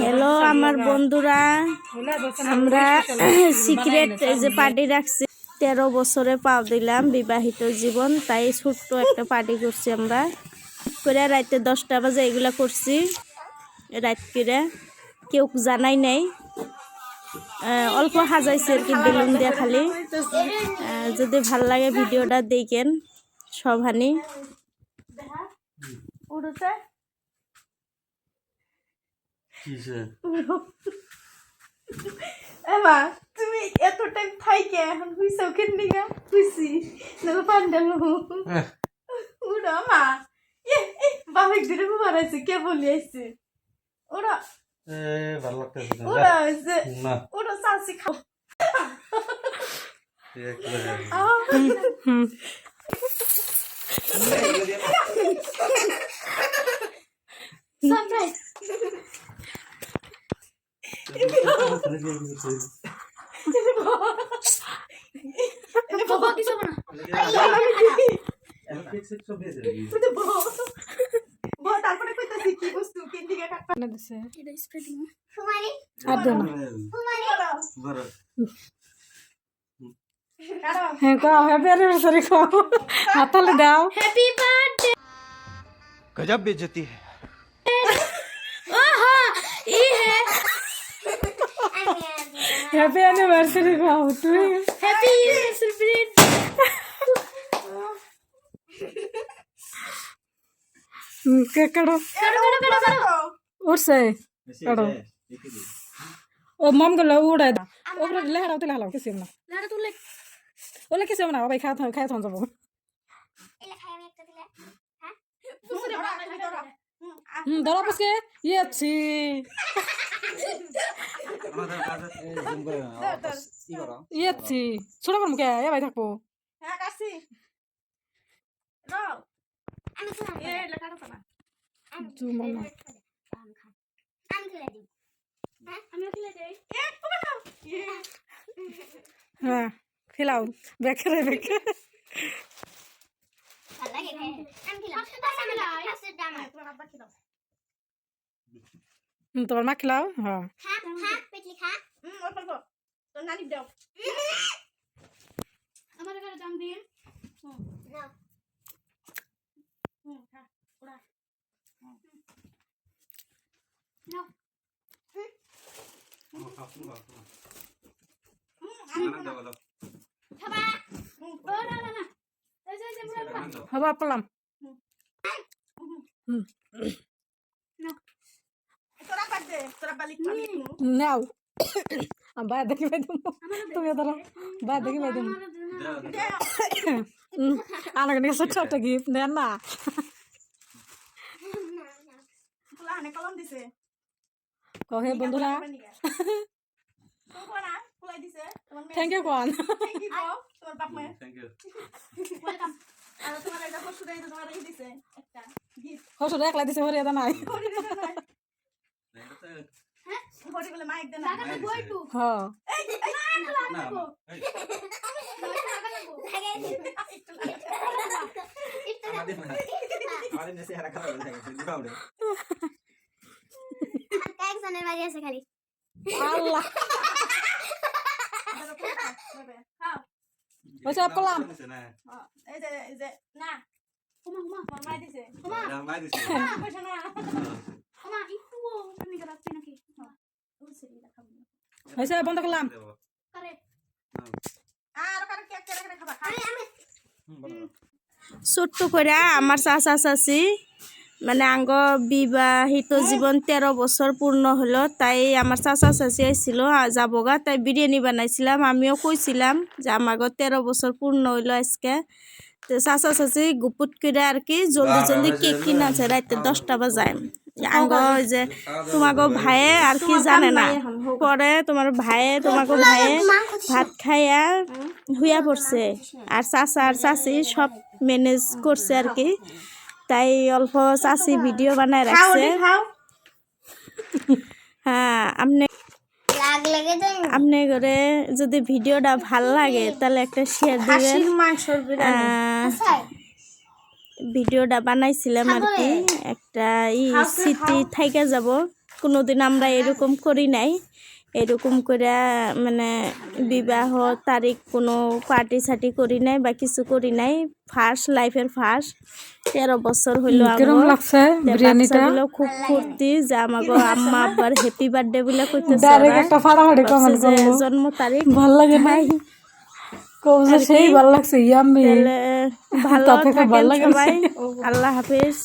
Hello আমার বন্ধুরা, আমরা সিক্রেট যে পার্টি রাখছি 13 বছরে পাও দিলাম বিবাহিত জীবন, তাই ছোট্ট একটা পার্টি করছি আমরা করে রাতে 10টা বাজে এগুলা করছি। রাত করে কেউ জানাই নাই, অল্প সাজাইছি আর কি বেলুন দিয়ে খালি। যদি ভাল লাগে ভিডিওটা দেখেন সবহানি। এমা তুমি এত টাইম থাইকে এখন হুইসাও কেন গা হুইসি নলে পান্ডাল উড়া মা এ বাবাক দিরে বাড়াইছে কে বলি আইছে ওরা ভালো লাগতেছে না ওরা যে ওরা সাসি খাও সারপ্রাইজ বাবা কিছু না তারপরে কইতাছি কি বস্তু কেন্ডিগা কাটপা না দিছে এটা স্প্রে দিন সুমারি আর দেন সুমারি বড় হ্যাঁ গো হ্যাপি অ্যানিভার্সারি গো হাতলে দাও হ্যাপি বার্থডে गजब बेइज्जती है ओहो ये है हैप्पी एनिवर्सरी गो तू हैप्पी एनिवर्सरी के करो उड़से करो ओ मम गलो उड़े दा ओकरा लेहराव ते लालाव किसे ना लेहरा तू ले ओले किसे ना भाई खा थन जब एले खाया में एकटा दिले हां दूसरे बड़ा खाई दरा दरा बस के ये अच्छी ये अच्छी छोड़ा कर मुके ये भाई থাকবো হ্যাঁ কাছি রাও আমি তো এ লাগাড়ো না তু মনা আমি খেলে দিই হ্যাঁ আমি খেলে দেই এ তুমি খাও হ্যাঁ খেলাও বেকরে বেকরে ভাল লাগে খাই আমি খেলাম আমি লাস্টে দাম তোমার আব্বা খেলাও তোমার মা খেলাও হ্যাঁ খা খা পেটলি খা অল্প অল্প তো নানি দাও আমার ঘরে দাম দিয়ে নাও খা ওড়া নাও হবা পলাম নাও বাইরে দেখি ভাই তুমি ধরো বাইরে দেখি ভাই তুমি আনাকে নিয়ে ছোট্ট একটা গিফট দেন না কহে বন্ধুরা থ্যাংক ইউ কোন হসুর একলা দিছে হরিয়া দা নাই খালি আল্লাহ ওই সব করলাম এই যে না হুমা হুমা মাই দিছে হুমা মাই দিছে পয়সা না হুমা একটু তুমি গরাচ্ছি নাকি ওই সেটা দেখাবো হইছে বন্ধ করলাম করে আর কার কেক করে খাবা আমি ছোট্ট করে আমার চাচা চাচি মানে আঙ্গ বিবাহিত জীবন 13 বছর পূর্ণ হলো, তাই আমার চাচা চাচি আইছিল যাবগা, তাই বিরিয়ানি বানাইছিলাম। আমিও কইছিলাম যে আমাগো 13 বছর পূর্ণ হইলো আজকে। তো চাচা চাচি গুপুট করে আর কি জলদি জলদি কেক কিনাছে রাতে 10টা বাজায়। আঙ্গ যে তোমাগো ভাইয়ে আর কি জানে না, পরে তোমার ভাইয়ে তোমাগো ভাইয়ে ভাত খাইয়া হুইয়া পড়ছে, আর চাচা আর চাচি সব ম্যানেজ করছে আর কি। তাই অল্প চাচি ভিডিও বানায় রাখছে। হ্যাঁ আপনি করে যদি ভিডিওটা ভাল লাগে তাহলে একটা শেয়ার দিবেন। ভিডিওটা বানাইছিলাম আর কি, একটা স্মৃতি থাইকা যাব। কোনোদিন আমরা এরকম করি নাই, এরকম করে মানে বিবাহ তারিখ কোনো পার্টি সার্টি করি নাই বা কিছু করি নাই। ফার্স্ট লাইফের ফার্স্ট 13 বছর হইলো। কিরম লাগছে বিরিয়ানিটা? বাচ্চাগুলো খুব ফুর্তি যে আমাকে আম্মা আব্বার হ্যাপি বার্থডে বলে কইতেছে। ডাইরেক্ট একটা ফাটাফাটি কমেন্ট যে করলো, জন্ম তারিখ ভালো লাগে না? কবজা সেই ভালো লাগছে, ইয়াম্মি। তাহলে ভালো তাতে খুব থাকেন ভালো লাগছে। সবাই, আল্লাহ হাফেজ।